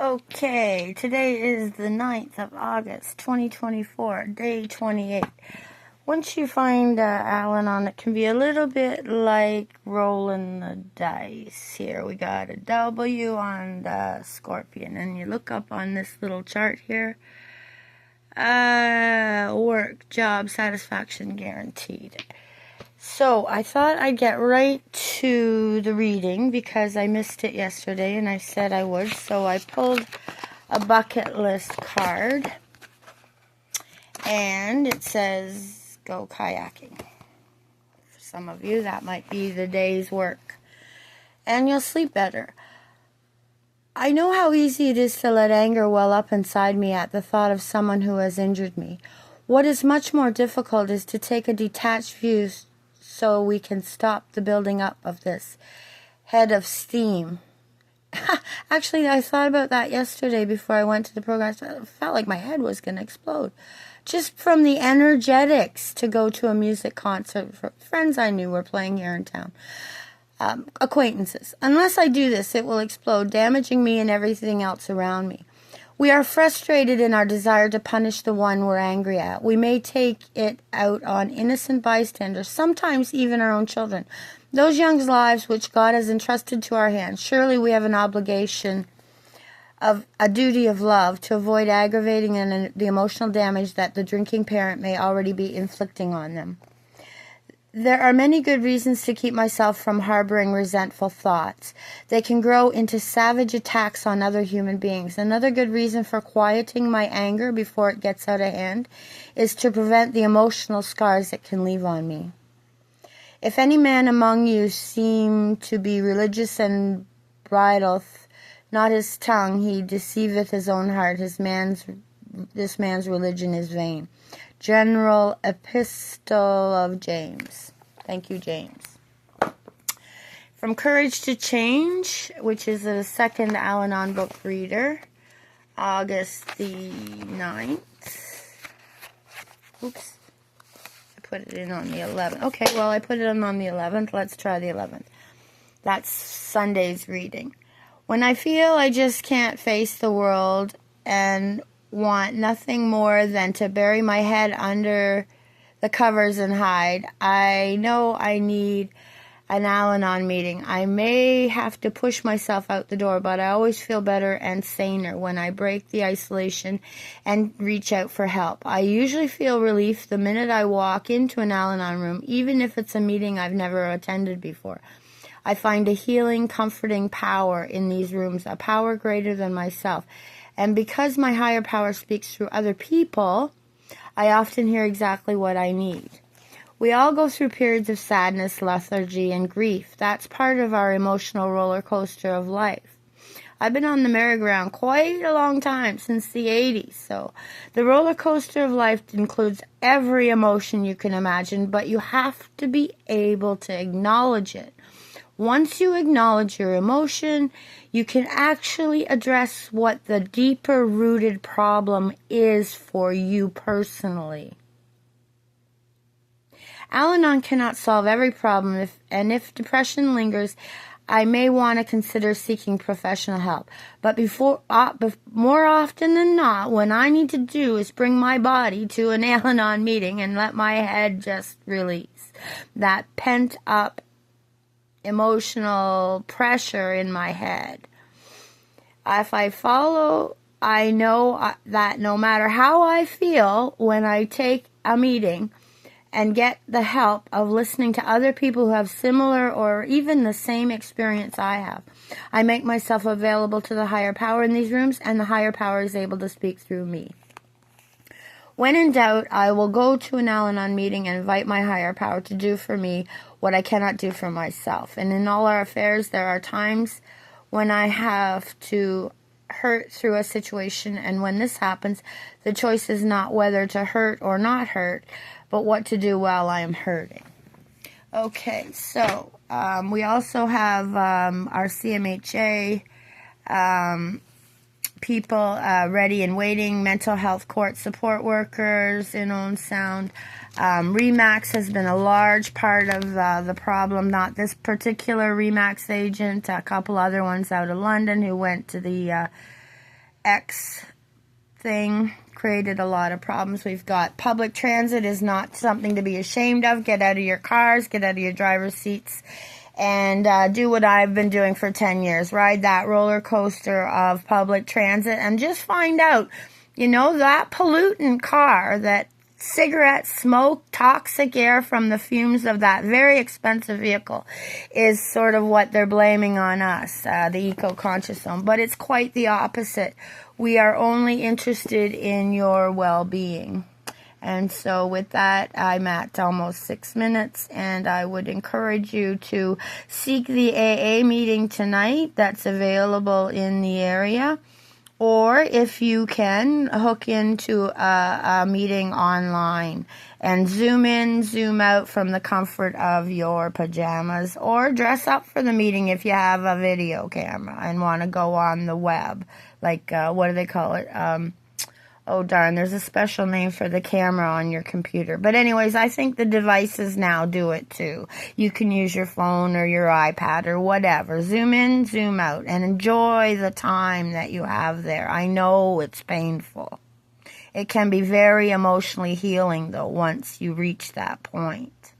Okay, today is the 9th of August, 2024, day 28. Once you find Alanon, it can be a little bit like rolling the dice. Here we got a W on the Scorpion, and you look up on this little chart here. Work, job, satisfaction guaranteed. So I thought I'd get right to the reading because I missed it yesterday and I said I would. So I pulled a bucket list card and it says go kayaking. For some of you, that might be the day's work and you'll sleep better. I know how easy it is to let anger well up inside me at the thought of someone who has injured me. What is much more difficult is to take a detached view so we can stop the building up of this head of steam. Actually, I thought about that yesterday before I went to the program. I felt like my head was going to explode. Just from the energetics to go to a music concert. Friends I knew were playing here in town. Acquaintances. Unless I do this, it will explode, damaging me and everything else around me. We are frustrated in our desire to punish the one we're angry at. We may take it out on innocent bystanders, sometimes even our own children. Those young lives which God has entrusted to our hands. Surely we have an obligation of a duty of love to avoid aggravating the emotional damage that the drinking parent may already be inflicting on them. There are many good reasons to keep myself from harboring resentful thoughts. They can grow into savage attacks on other human beings. Another good reason for quieting my anger before it gets out of hand is to prevent the emotional scars it can leave on me. If any man among you seem to be religious and bridleth not his tongue, he deceiveth his own heart. This man's religion is vain. General Epistle of James. Thank you, James. From Courage to Change, which is a second Alanon book reader, August the 9th. Oops. I put it in on the 11th. Okay, well, I put it in on the 11th. Let's try the 11th. That's Sunday's reading. When I feel I just can't face the world and want nothing more than to bury my head under the covers and hide, I know I need an Alanon meeting. I may have to push myself out the door, but I always feel better and saner when I break the isolation and reach out for help. I usually feel relief the minute I walk into an Alanon room, even if it's a meeting I've never attended before. I find a healing, comforting power in these rooms, a power greater than myself. And because my higher power speaks through other people, I often hear exactly what I need. We all go through periods of sadness, lethargy, and grief. That's part of our emotional roller coaster of life. I've been on the merry-go-round quite a long time, since the 80s. So the roller coaster of life includes every emotion you can imagine, but you have to be able to acknowledge it. Once you acknowledge your emotion, you can actually address what the deeper rooted problem is for you personally. Alanon cannot solve every problem, if depression lingers, I may want to consider seeking professional help. But more often than not, what I need to do is bring my body to an Alanon meeting and let my head just release that pent up emotional pressure in my head. If I follow, I know that no matter how I feel when I take a meeting and get the help of listening to other people who have similar or even the same experience I have, I make myself available to the higher power in these rooms, and the higher power is able to speak through me. When in doubt, I will go to an Alanon meeting and invite my higher power to do for me what I cannot do for myself. And in all our affairs, there are times when I have to hurt through a situation, and when this happens, the choice is not whether to hurt or not hurt, but what to do while I am hurting. Okay, so we also have our CMHA people ready and waiting, mental health court support workers in Owen Sound. REMAX has been a large part of the problem, not this particular REMAX agent, a couple other ones out of London who went to the X thing created a lot of problems. We've got public transit is not something to be ashamed of. Get out of your cars, get out of your driver's seats, and do what I've been doing for 10 years. Ride that roller coaster of public transit and just find out, you know, that pollutant car, that cigarette smoke, toxic air from the fumes of that very expensive vehicle is sort of what they're blaming on us, the eco-conscious zone. But it's quite the opposite. We are only interested in your well-being. And so with that, I'm at almost 6 minutes, and I would encourage you to seek the AA meeting tonight that's available in the area. Or if you can, hook into a meeting online and zoom in, zoom out from the comfort of your pajamas, or dress up for the meeting if you have a video camera and want to go on the web. Like, what do they call it? Oh, darn, there's a special name for the camera on your computer. But anyways, I think the devices now do it too. You can use your phone or your iPad or whatever. Zoom in, zoom out, and enjoy the time that you have there. I know it's painful. It can be very emotionally healing, though, once you reach that point.